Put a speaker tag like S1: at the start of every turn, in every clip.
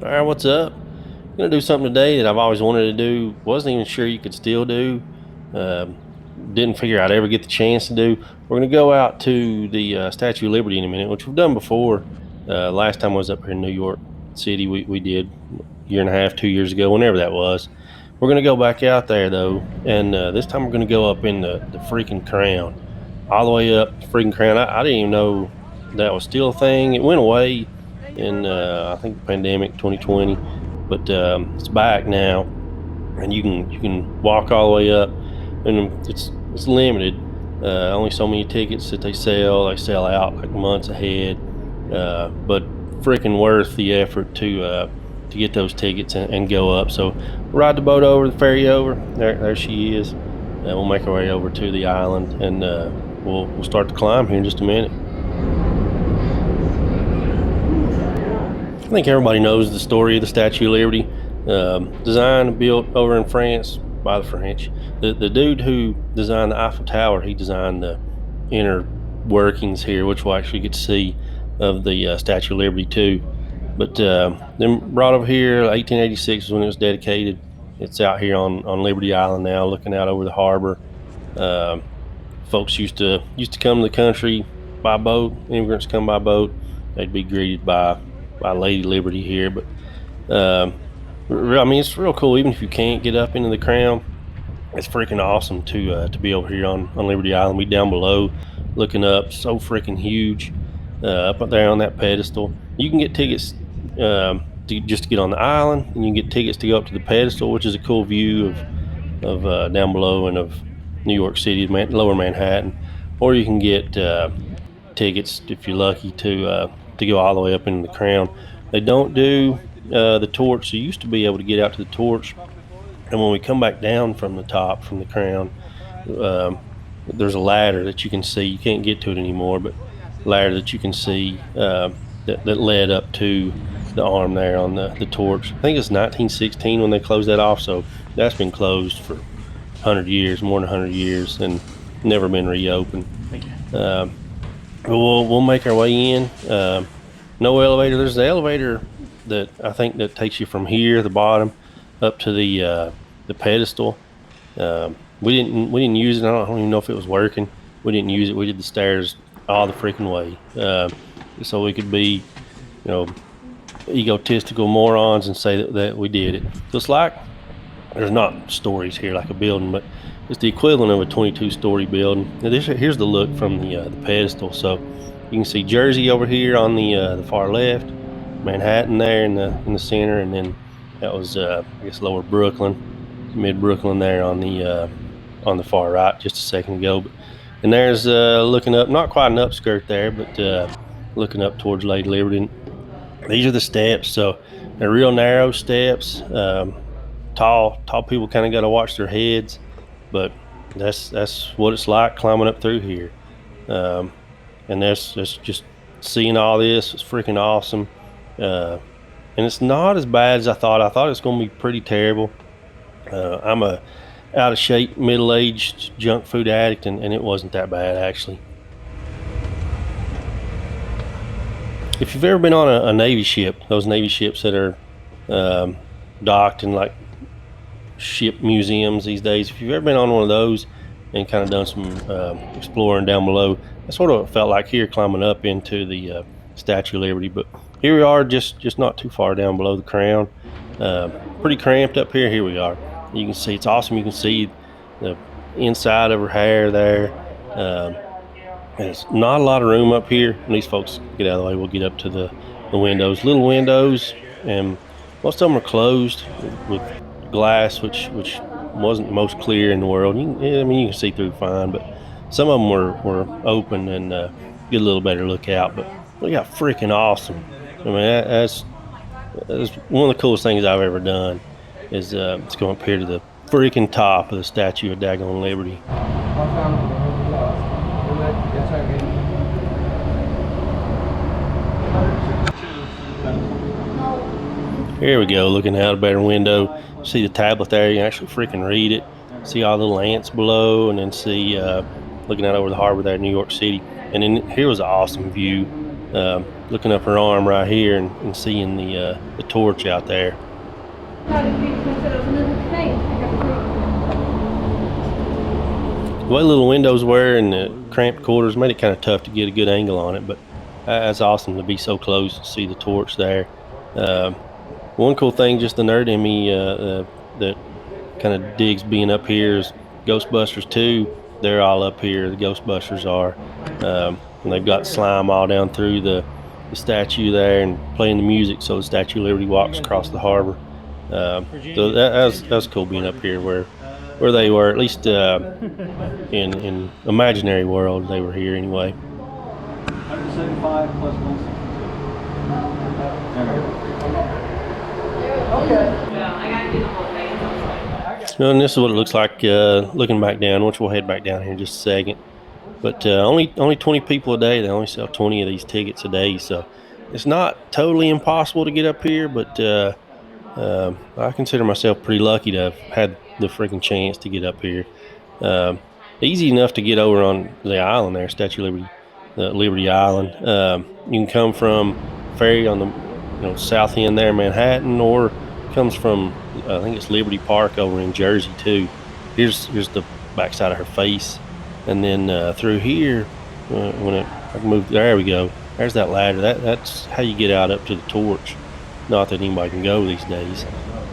S1: All right, what's up? Gonna do something today that I've always wanted to do. Wasn't even sure you could still do. Um, didn't figure I'd ever get the chance to do. We're gonna go out to the Statue of Liberty in a minute, which we've done before. Last time I was up here in New York City, we did a year and a half, 2 years ago, whenever that was. We're gonna go back out there though, and this time we're gonna go up in the freaking Crown, all the way up the freaking Crown. I didn't even know that was still a thing. It went away in I think the pandemic 2020, but it's back now, and you can walk all the way up, and it's limited. Only so many tickets that they sell. They sell out like months ahead, but freaking worth the effort to get those tickets and go up. So ride the boat over, the ferry over. There she is. We'll make our way over to the island, and we'll start the climb here in just a minute. I think everybody knows the story of the Statue of Liberty. Designed and built over in France by the French. The dude who designed the Eiffel Tower, he designed the inner workings here, which we'll actually get to see of the Statue of Liberty too. But then brought over here, 1886 is when it was dedicated. It's out here on Liberty Island now, looking out over the harbor. Folks used to come to the country by boat. Immigrants come by boat. They'd be greeted by Lady Liberty here, but I mean, it's real cool. Even if you can't get up into the Crown, it's freaking awesome to be over here on Liberty Island. We down below, looking up, so freaking huge. Up there on that pedestal, you can get tickets just to get on the island, and you can get tickets to go up to the pedestal, which is a cool view of down below and of New York City, Lower Manhattan. Or you can get tickets if you're lucky to go all the way up into the Crown. They don't do the torch. So you used to be able to get out to the torch, and when we come back down from the top, from the Crown, there's a ladder that you can see. You can't get to it anymore, but ladder that you can see that led up to the arm there on the torch. I think it's 1916 when they closed that off, so that's been closed for 100 years, more than 100 years, and never been reopened. We'll make our way in. No elevator. There's the elevator that I think that takes you from here, the bottom, up to the pedestal. We didn't use it. I don't even know if it was working. We didn't use it. We did the stairs all the freaking way, so we could be, egotistical morons and say that we did it. So it's like there's not stories here like a building, but it's the equivalent of a 22-story building. Now here's the look from the pedestal. So you can see Jersey over here on the far left, Manhattan there in the center, and then that was I guess lower Brooklyn, mid Brooklyn there on the far right just a second ago. And there's looking up, not quite an upskirt there, but looking up towards Lady Liberty. These are the steps, so they're real narrow steps. Tall people kind of got to watch their heads, but that's what it's like climbing up through here. And that's just seeing all this. It's freaking awesome. And it's not as bad as I thought. I thought it was going to be pretty terrible. I'm a out of shape, middle-aged junk food addict, and it wasn't that bad actually. If you've ever been on a Navy ship, those Navy ships that are docked in like ship museums these days, if you've ever been on one of those and kind of done some exploring down below, that's what it felt like here, climbing up into the Statue of Liberty. But here we are, just not too far down below the Crown. Pretty cramped up here. Here we are. You can see, it's awesome. You can see the inside of her hair there. There's not a lot of room up here. When these folks get out of the way, we'll get up to the windows. Little windows, and most of them are closed with glass, which wasn't the most clear in the world. You can see through fine, but some of them were open and get a little better look out. But we got freaking awesome. I mean, that's one of the coolest things I've ever done. Is to go up here to the freaking top of the Statue of Daggone Liberty. Here we go, looking out a better window. See the tablet there, you can actually freaking read it. See all the lamps below, and then see looking out over the harbor there in New York City. And then here was an awesome view. looking up her arm right here and seeing the torch out there. The way little windows were and the cramped quarters made it kind of tough to get a good angle on it, but that's awesome to be so close to see the torch there. Um, One cool thing, just the nerd in me that kind of digs being up here is Ghostbusters 2. They're all up here. The Ghostbusters are. And they've got slime all down through the statue there and playing the music so the Statue of Liberty walks across the harbor. So that's cool being up here where they were, at least in imaginary world, they were here anyway.
S2: 175 plus 160.
S1: And this is what it looks like looking back down, which we'll head back down here in just a second. But only 20 people a day. They only sell 20 of these tickets a day, so it's not totally impossible to get up here. But I consider myself pretty lucky to have had the freaking chance to get up here. Um, Easy enough to get over on the island there, Statue of Liberty, Liberty Island. You can come from ferry on the south end there, Manhattan, or comes from I think it's Liberty Park over in Jersey too. Here's the backside of her face, and then through here I can move. There we go. There's that ladder. That's how you get out up to the torch. Not that anybody can go these days.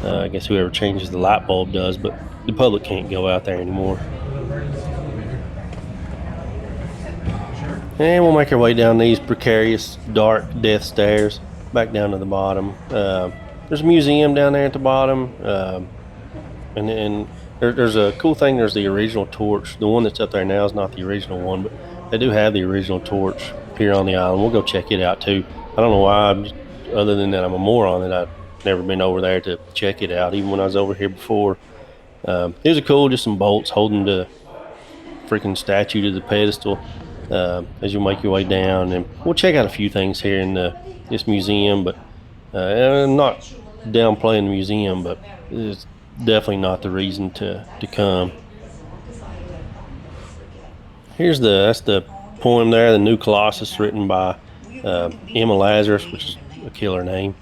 S1: I guess whoever changes the light bulb does, but the public can't go out there anymore. And we'll make our way down these precarious, dark death stairs back down to the bottom. There's a museum down there at the bottom, and there's a cool thing. There's the original torch. The one that's up there now is not the original one, but they do have the original torch here on the island. We'll go check it out too. I don't know why, other than that I'm a moron, that I've never been over there to check it out, even when I was over here before. These are cool, just some bolts holding the freaking statue to the pedestal as you make your way down. And we'll check out a few things here in this museum, but I'm not downplaying the museum, but it's definitely not the reason to come. That's the poem there, the New Colossus, written by Emma Lazarus, which is a killer name.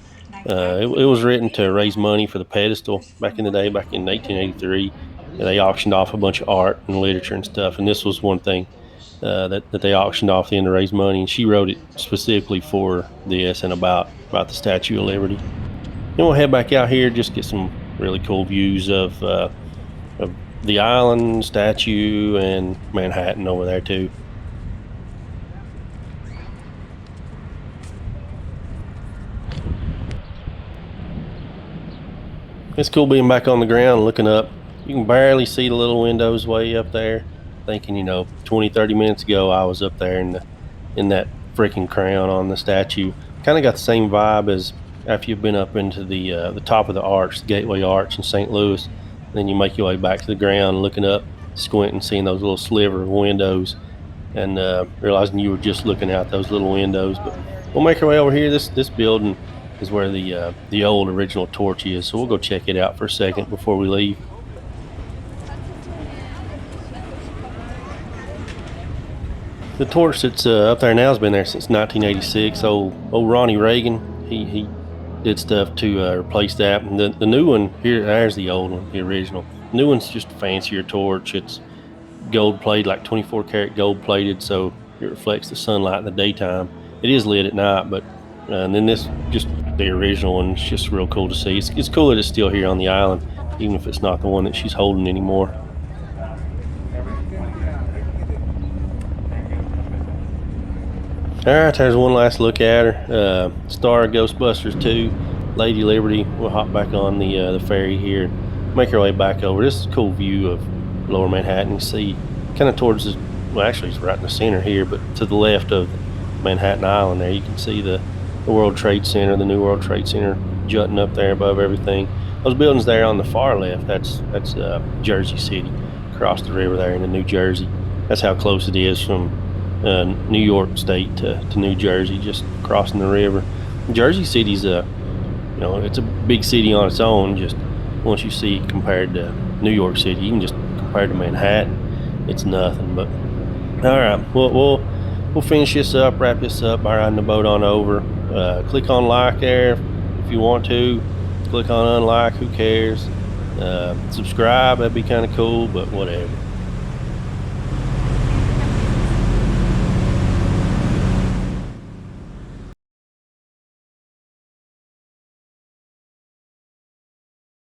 S1: It was written to raise money for the Pedestal back in the day, back in 1883. They auctioned off a bunch of art and literature and stuff, and this was one thing that they auctioned off then to raise money. And she wrote it specifically for this and about the Statue of Liberty. Then we'll head back out here, just get some really cool views of the island, statue, and Manhattan over there too. It's cool being back on the ground looking up. You can barely see the little windows way up there. Thinking, 20, 30 minutes ago I was up there in that freaking crown on the statue. Kind of got the same vibe as after you've been up into the top of the arch, the Gateway Arch in St. Louis. Then you make your way back to the ground, looking up, squinting, seeing those little sliver of windows, and realizing you were just looking out those little windows. But we'll make our way over here. This building is where the old original torch is, so we'll go check it out for a second before we leave. The torch that's up there now has been there since 1986. Old Ronnie Reagan, he did stuff to replace that. And the new one here, there's the old one, the original. The new one's just a fancier torch. It's gold plated, like 24 karat gold plated, so it reflects the sunlight in the daytime. It is lit at night, but and then this, just the original one, is just real cool to see. It's cool that it's still here on the island, even if it's not the one that she's holding anymore. All right, there's one last look at her. Star of Ghostbusters 2, Lady Liberty. We'll hop back on the ferry here, make our way back over. This is a cool view of Lower Manhattan. You see, kind of towards actually it's right in the center here, but to the left of Manhattan Island there, you can see the World Trade Center, the new World Trade Center, jutting up there above everything. Those buildings there on the far left, that's Jersey City, across the river there into New Jersey. That's how close it is from New York State to New Jersey, just crossing the river. Jersey City's it's a big city on its own. Just once you see it compared to New York City, even just compared to Manhattan, it's nothing. But all right, we'll we'll finish this up, wrap this up by riding the boat on over. Click on like there if you want to. Click on unlike, who cares? Subscribe, that'd be kind of cool, but whatever.